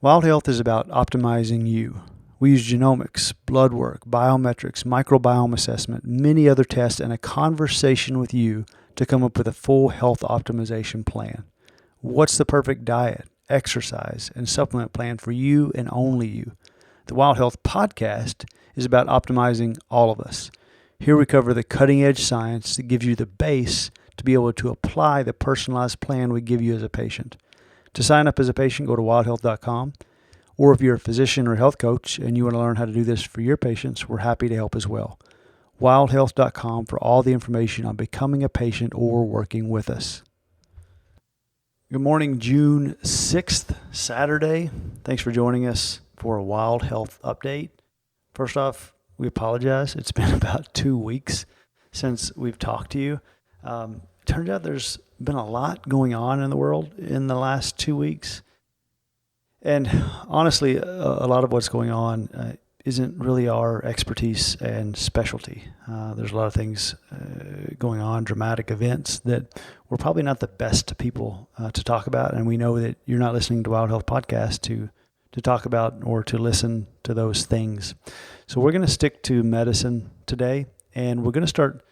Wild Health is about optimizing you. We use genomics, blood work, biometrics, microbiome assessment, many other tests, and a conversation with you to come up with a full health optimization plan. What's the perfect diet, exercise, and supplement plan for you and only you? The Wild Health podcast is about optimizing all of us. Here we cover the cutting-edge science that gives you the base to be able to apply the personalized plan we give you as a patient. To sign up as a patient, go to wildhealth.com. Or if you're a physician or health coach and you want to learn how to do this for your patients, we're happy to help as well. Wildhealth.com for all the information on becoming a patient or working with us. Good morning, June 6th, Saturday. Thanks for joining us for a Wild Health update. First off, we apologize. It's been about 2 weeks since we've talked to you. Turns out there's been a lot going on in the world in the last 2 weeks. And honestly, a lot of what's going on isn't really our expertise and specialty. There's a lot of things going on, dramatic events that we're probably not the best people to talk about. And we know that you're not listening to Wild Health Podcast to talk about or to listen to those things. So we're going to stick to medicine today, and we're going to start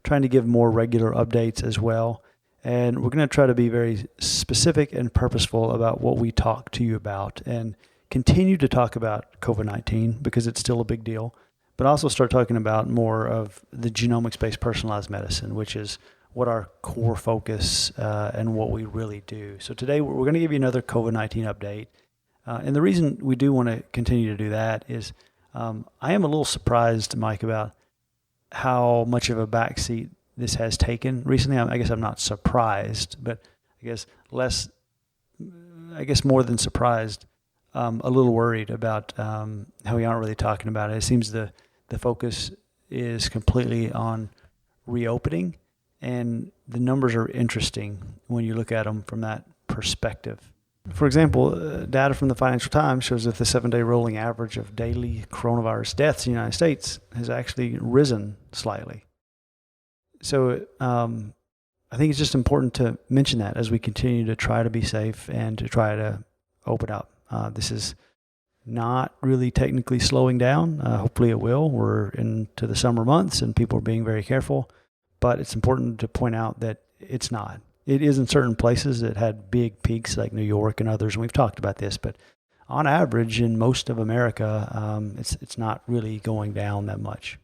trying to give more regular updates as well. And we're going to try to be very specific and purposeful about what we talk to you about and continue to talk about COVID-19 because it's still a big deal, but also start talking about more of the genomics-based personalized medicine, which is what our core focus and what we really do. So today we're going to give you another COVID-19 update. And the reason we do want to continue to do that is I am a little surprised, Mike, about how much of a backseat this has taken recently. I guess I'm not surprised, but I guess more than surprised, a little worried about how we aren't really talking about it. It seems the focus is completely on reopening, and the numbers are interesting when you look at them from that perspective. For example, data from the Financial Times shows that the 7-day rolling average of daily coronavirus deaths in the United States has actually risen slightly. So I think it's just important to mention that as we continue to try to be safe and to try to open up. This is not really technically slowing down. Hopefully it will. We're into the summer months and people are being very careful, but it's important to point out that it's not. It is in certain places that had big peaks like New York and others, and we've talked about this, but on average in most of America, it's not really going down that much.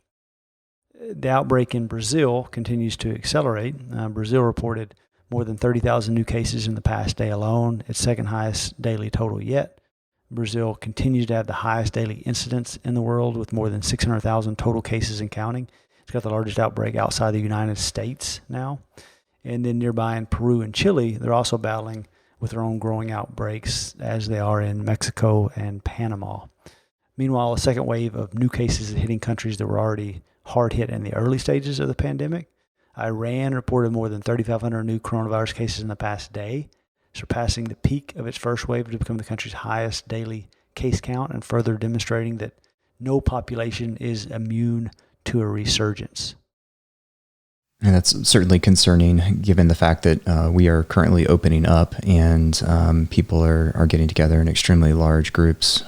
The outbreak in Brazil continues to accelerate. Brazil reported more than 30,000 new cases in the past day alone, its second highest daily total yet. Brazil continues to have the highest daily incidence in the world with more than 600,000 total cases and counting. It's got the largest outbreak outside the United States now. And then nearby in Peru and Chile, they're also battling with their own growing outbreaks as they are in Mexico and Panama. Meanwhile, a second wave of new cases is hitting countries that were already hard hit in the early stages of the pandemic. Iran reported more than 3,500 new coronavirus cases in the past day, surpassing the peak of its first wave to become the country's highest daily case count and further demonstrating that no population is immune to a resurgence. And that's certainly concerning given the fact that we are currently opening up and people are getting together in extremely large groups.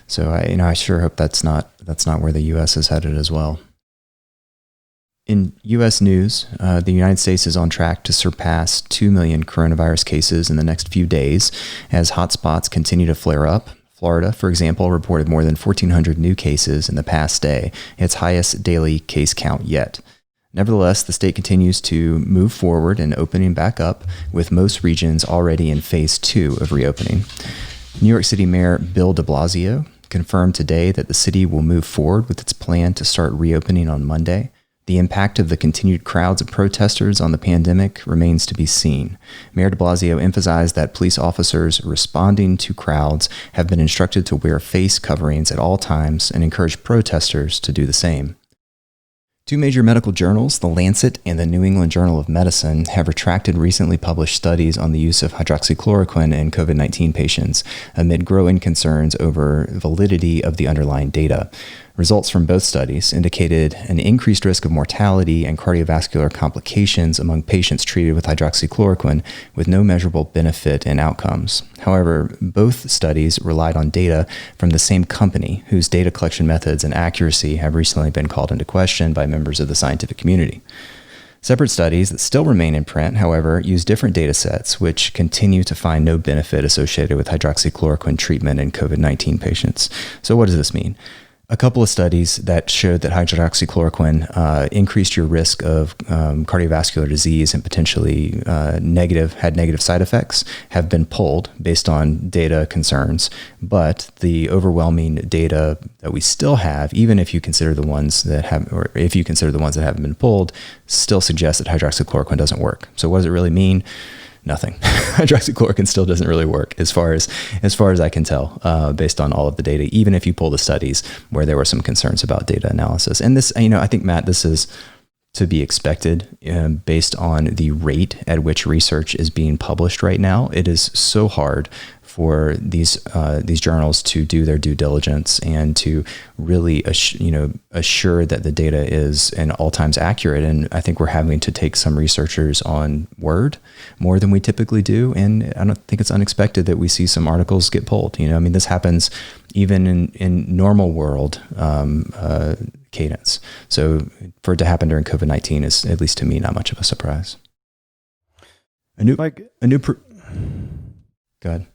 So I sure hope that's not where the U.S. is headed as well. In U.S. news, the United States is on track to surpass 2 million coronavirus cases in the next few days as hotspots continue to flare up. Florida, for example, reported more than 1,400 new cases in the past day, its highest daily case count yet. Nevertheless, the state continues to move forward in opening back up, with most regions already in phase 2 of reopening. New York City Mayor Bill de Blasio confirmed today that the city will move forward with its plan to start reopening on Monday. The impact of the continued crowds of protesters on the pandemic remains to be seen. Mayor de Blasio emphasized that police officers responding to crowds have been instructed to wear face coverings at all times and encourage protesters to do the same. Two major medical journals, The Lancet and the New England Journal of Medicine, have retracted recently published studies on the use of hydroxychloroquine in COVID-19 patients amid growing concerns over validity of the underlying data. Results from both studies indicated an increased risk of mortality and cardiovascular complications among patients treated with hydroxychloroquine with no measurable benefit in outcomes. However, both studies relied on data from the same company, whose data collection methods and accuracy have recently been called into question by members of the scientific community. Separate studies that still remain in print, however, use different data sets, which continue to find no benefit associated with hydroxychloroquine treatment in COVID-19 patients. So what does this mean? A couple of studies that showed that hydroxychloroquine increased your risk of cardiovascular disease and potentially had negative side effects have been pulled based on data concerns. But the overwhelming data that we still have, even if you consider the ones that have, or if you consider the ones that haven't been pulled, still suggests that hydroxychloroquine doesn't work. So what does it really mean? Nothing. Hydroxychloroquine still doesn't really work as far as I can tell, based on all of the data, even if you pull the studies where there were some concerns about data analysis. And this, I think, Matt, this is to be expected based on the rate at which research is being published right now. It is so hard for these journals to do their due diligence and to really assure that the data is in all times accurate. And I think we're having to take some researchers on word more than we typically do. And I don't think it's unexpected that we see some articles get pulled. This happens even in normal world cadence. So for it to happen during COVID-19 is, at least to me, not much of a surprise. Go ahead.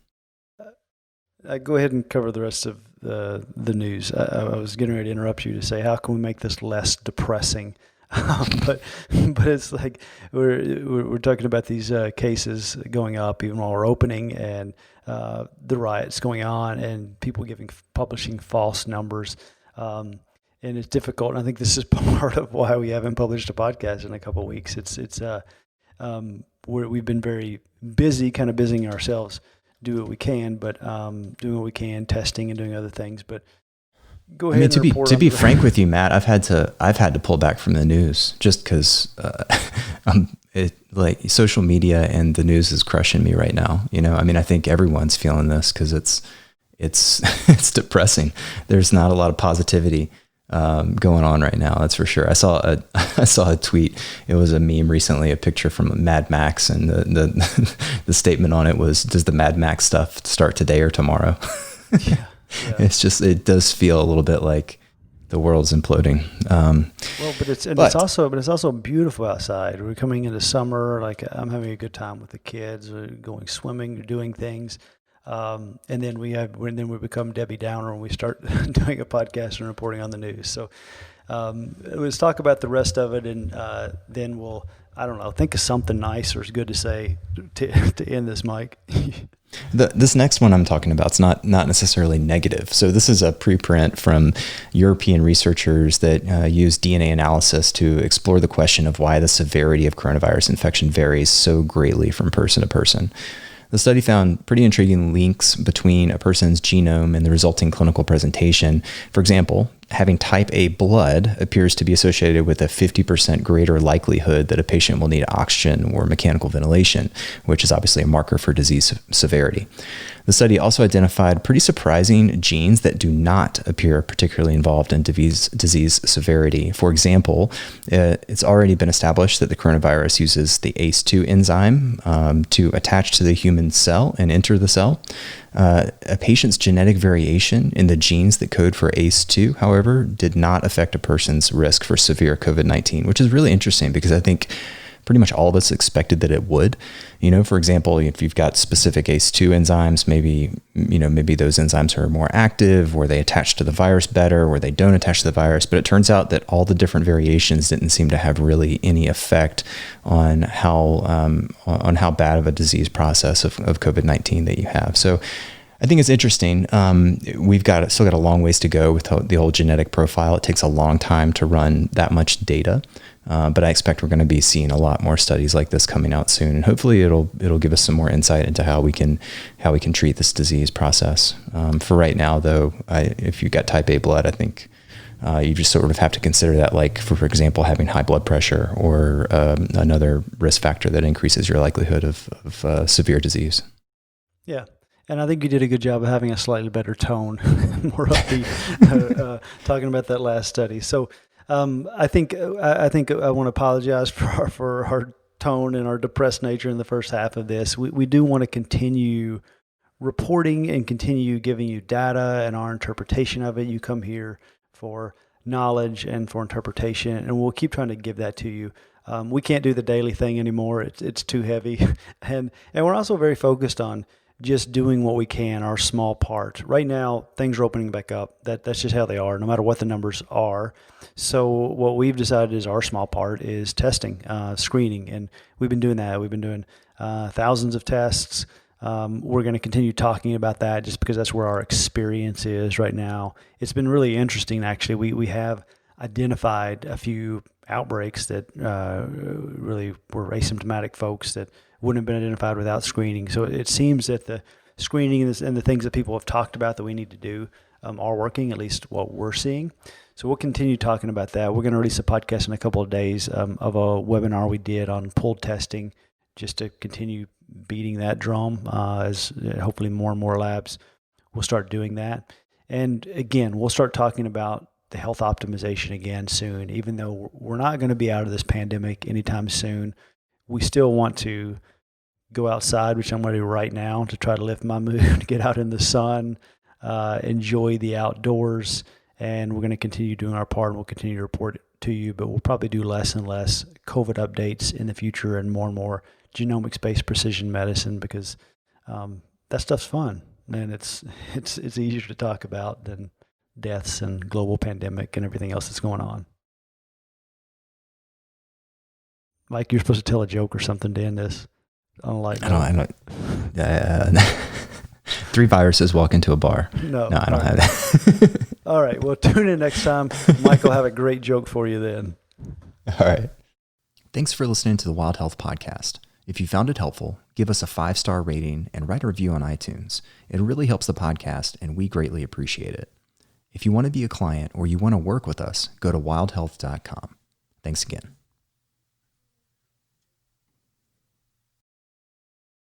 Go ahead and cover the rest of the news. I was getting ready to interrupt you to say, how can we make this less depressing? But it's like we're talking about these cases going up even while we're opening, and the riots going on, and people publishing false numbers, and it's difficult. And I think this is part of why we haven't published a podcast in a couple of weeks. We've been very busy, kind of busying ourselves. Do what we can, but doing what we can, testing and doing other things. But go ahead. To be frank with you, Matt, I've had to pull back from the news just because social media and the news is crushing me right now. I think everyone's feeling this because it's depressing. There's not a lot of positivity going on right now. That's for sure. I saw a tweet. It was a meme recently, a picture from Mad Max, and the statement on it was, "Does the Mad Max stuff start today or tomorrow?" Yeah. It does feel a little bit like the world's imploding. It's also beautiful outside. We're coming into summer. Like, I'm having a good time with the kids. We're going swimming, doing things. And then we become Debbie Downer when we start doing a podcast and reporting on the news. So let's talk about the rest of it, and then we'll, think of something nice or is good to say to end this, Mike. This next one I'm talking about is not necessarily negative. So this is a preprint from European researchers that use DNA analysis to explore the question of why the severity of coronavirus infection varies so greatly from person to person. The study found pretty intriguing links between a person's genome and the resulting clinical presentation. For example, having type A blood appears to be associated with a 50% greater likelihood that a patient will need oxygen or mechanical ventilation, which is obviously a marker for disease severity. The study also identified pretty surprising genes that do not appear particularly involved in disease severity. For example, it's already been established that the coronavirus uses the ACE2 enzyme to attach to the human cell and enter the cell. A patient's genetic variation in the genes that code for ACE2, however, did not affect a person's risk for severe COVID-19, which is really interesting because I think pretty much all of us expected that it would. For example, if you've got specific ACE2 enzymes, maybe those enzymes are more active, or they attach to the virus better, or they don't attach to the virus. But it turns out that all the different variations didn't seem to have really any effect on how bad of a disease process of COVID-19 that you have. So I think it's interesting. We've still got a long ways to go with the whole genetic profile. It takes a long time to run that much data. But I expect we're going to be seeing a lot more studies like this coming out soon, and hopefully it'll give us some more insight into how we can treat this disease process. For right now, though, if you've got type A blood, I think you just sort of have to consider that, like for example, having high blood pressure or another risk factor that increases your likelihood of severe disease. Yeah. And I think you did a good job of having a slightly better tone, more upbeat, talking about that last study. So I think I want to apologize for our tone and our depressed nature in the first half of this. We do want to continue reporting and continue giving you data and our interpretation of it. You come here for knowledge and for interpretation, and we'll keep trying to give that to you. We can't do the daily thing anymore. It's too heavy. And we're also very focused on just doing what we can, our small part. Right now, things are opening back up. That's just how they are, no matter what the numbers are. So what we've decided is our small part is testing, screening, and we've been doing that. We've been doing thousands of tests. We're going to continue talking about that just because that's where our experience is right now. It's been really interesting, actually. We have identified a few outbreaks that really were asymptomatic folks that wouldn't have been identified without screening. So it seems that the screening and the things that people have talked about that we need to do are working, at least what we're seeing. So we'll continue talking about that. We're going to release a podcast in a couple of days of a webinar we did on pooled testing, just to continue beating that drum as hopefully more and more labs will start doing that. And again, we'll start talking about the health optimization again soon. Even though we're not going to be out of this pandemic anytime soon, we still want to go outside, which I'm going to do right now to try to lift my mood, get out in the sun, enjoy the outdoors, and we're going to continue doing our part, and we'll continue to report it to you, but we'll probably do less and less COVID updates in the future and more genomics-based precision medicine, because that stuff's fun, and it's easier to talk about than deaths and global pandemic and everything else that's going on. Mike, you're supposed to tell a joke or something to end this. Unlike I don't. 3 viruses walk into a bar. No, I don't have that. All right. Well, tune in next time. Mike will have a great joke for you then. All right. Thanks for listening to the Wild Health Podcast. If you found it helpful, give us a 5-star rating and write a review on iTunes. It really helps the podcast, and we greatly appreciate it. If you want to be a client or you want to work with us, go to wildhealth.com. Thanks again.